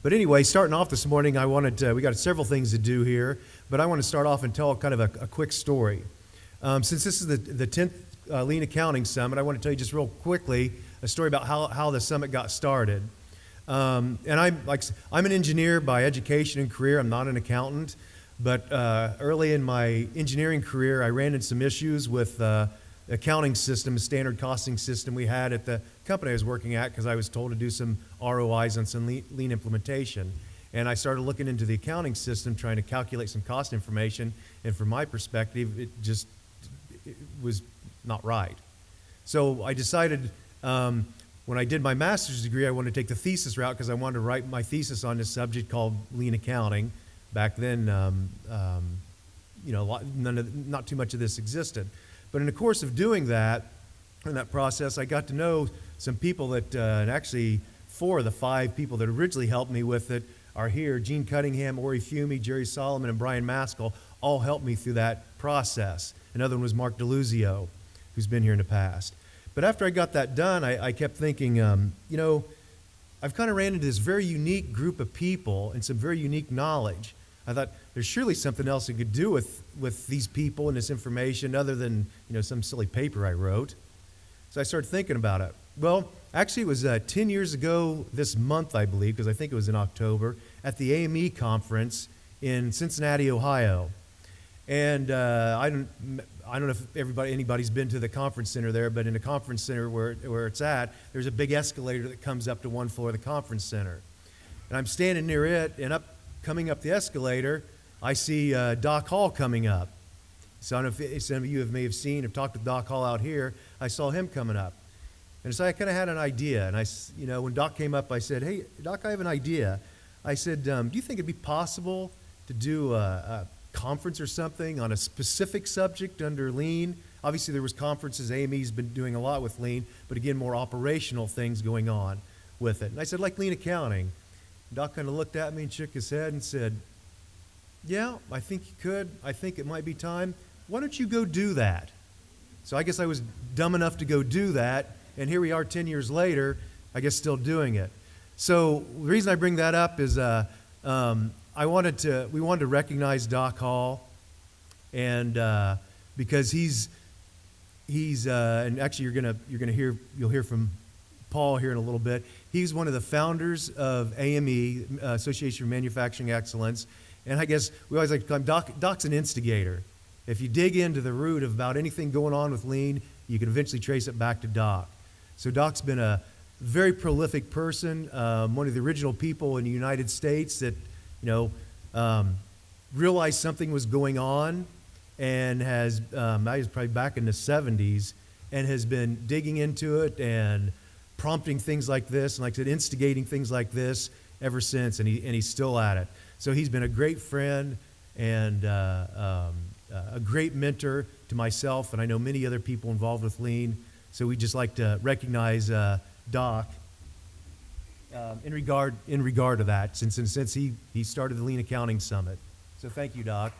But anyway, starting off this morning, we got several things to do here, but I want to start off and tell kind of a quick story. Since this is the 10th Lean Accounting Summit, I want to tell you just real quickly a story about how the summit got started. And I'm an engineer by education and career. I'm not an accountant, but early in my engineering career, I ran into some issues with the accounting system, the standard costing system we had at the company I was working at, because I was told to do some ROIs on some lean implementation. And I started looking into the accounting system, trying to calculate some cost information, and from my perspective, it was not right. So I decided when I did my master's degree, I wanted to take the thesis route because I wanted to write my thesis on this subject called lean accounting. Back then, not too much of this existed. But in the course of doing that, in that process, I got to know some people that, and actually 4 of the 5 people that originally helped me with it are here. Gene Cunningham, Ori Fumi, Jerry Solomon, and Brian Maskell all helped me through that process. Another one was Mark DeLuzio, who's been here in the past. But after I got that done, I kept thinking, I've kind of ran into this very unique group of people and some very unique knowledge. I thought there's surely something else I could do with these people and this information other than some silly paper I wrote. So I started thinking about it. Well, actually it was 10 years ago this month, I believe, because I think it was in October, at the AME conference in Cincinnati, Ohio. And I don't know if anybody's been to the conference center there, but in the conference center where it's at, there's a big escalator that comes up to one floor of the conference center. And I'm standing near it, and coming up the escalator, I see Doc Hall coming up. So I don't know if some of you may have seen or talked with Doc Hall out here. I saw him coming up. And so I kind of had an idea. And when Doc came up, I said, "Hey, Doc, I have an idea." I said, "Do you think it'd be possible to do a conference or something on a specific subject under lean?" Obviously, there was conferences. AME's been doing a lot with lean, but again, more operational things going on with it. And I said, like lean accounting. Doc kind of looked at me and shook his head and said, "Yeah, I think you could. I think it might be time. Why don't you go do that?" So I guess I was dumb enough to go do that, and here we are 10 years later, I guess still doing it. So the reason I bring that up is we wanted to recognize Doc Hall, and because he's and actually you'll hear from Paul here in a little bit. He's one of the founders of AME, Association for Manufacturing Excellence, and I guess we always like to call him Doc's an instigator. If you dig into the root of about anything going on with lean, you can eventually trace it back to Doc. So Doc's been a very prolific person, one of the original people in the United States that realized something was going on, and has I was probably back in the 70s, and has been digging into it and prompting things like this, and like I said, instigating things like this ever since, and he's still at it. So he's been a great friend and a great mentor to myself, and I know many other people involved with lean. So we just like to recognize Doc in regard to that, since he started the Lean Accounting Summit. So thank you, Doc.